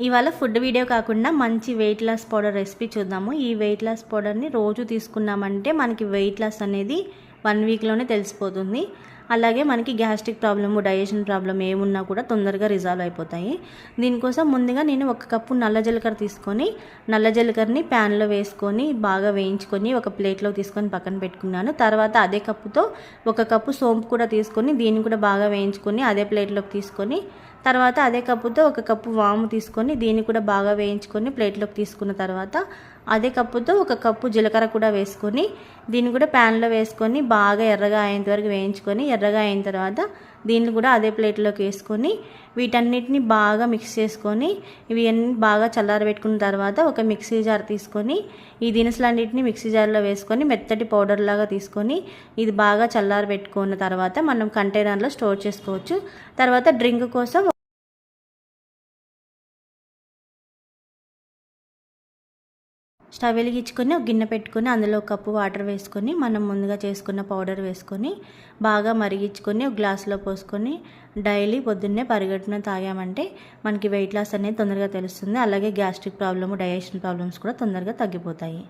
ఇవాళ food video కాకుండా మంచి వెయిట్ లాస్ పౌడర్ రెసిపీ చూద్దాము. ఈ వెయిట్ లాస్ పౌడర్ని రోజు తీసుకున్నామంటే మనకి వెయిట్ లాస్ అనేది 1 వీక్లోనే తెలిసిపోతుంది. అలాగే మనకి గ్యాస్ట్రిక్ ప్రాబ్లము, డైజెషన్ ప్రాబ్లం ఏమున్నా కూడా తొందరగా రిజాల్వ్ అయిపోతాయి. దీనికోసం ముందుగా నేను 1 కప్పు నల్ల జీలకర్ర తీసుకొని, నల్ల జీలకర్రని ప్యాన్లో వేసుకొని బాగా వేయించుకొని ఒక ప్లేట్లో తీసుకొని పక్కన పెట్టుకున్నాను. తర్వాత అదే కప్పుతో 1 కప్పు సోంపు కూడా తీసుకొని దీన్ని కూడా బాగా వేయించుకొని అదే ప్లేట్లోకి తీసుకొని, తర్వాత అదే కప్పుతో 1 కప్పు వాము తీసుకొని దీన్ని కూడా బాగా వేయించుకొని ప్లేట్లోకి తీసుకున్న తర్వాత అదే కప్పుతో 1 కప్పు జీలకర్ర కూడా వేసుకొని దీన్ని కూడా ప్యాన్లో వేసుకొని బాగా ఎర్రగా అయ్యేంత వరకు వేయించుకొని, ఎర్రగా అయిన తర్వాత దీన్ని కూడా అదే ప్లేట్లోకి వేసుకొని వీటన్నిటిని బాగా మిక్స్ చేసుకొని ఇవి అన్నీ బాగా చల్లారబెట్టుకున్న తర్వాత ఒక మిక్సీ జార్ తీసుకొని ఈ దినుసులన్నింటినీ మిక్సీ జార్లో వేసుకొని మెత్తటి పౌడర్ లాగా తీసుకొని ఇది బాగా చల్లారబెట్టుకున్న తర్వాత మనం కంటైనర్లో స్టోర్ చేసుకోవచ్చు. తర్వాత డ్రింక్ కోసం స్టవ్ వెలిగించుకొని ఒక గిన్నె పెట్టుకొని అందులో 1 కప్పు వాటర్ వేసుకొని మనం ముందుగా చేసుకున్న పౌడర్ వేసుకొని బాగా మరిగించుకొని ఒక గ్లాసులో పోసుకొని డైలీ పొద్దున్నే పరిగెట్టున తాగామంటే మనకి వెయిట్ లాస్ అనేది తొందరగా తెలుస్తుంది. అలాగే గ్యాస్ట్రిక్ ప్రాబ్లము, డైజెషన్ ప్రాబ్లమ్స్ కూడా తొందరగా తగ్గిపోతాయి.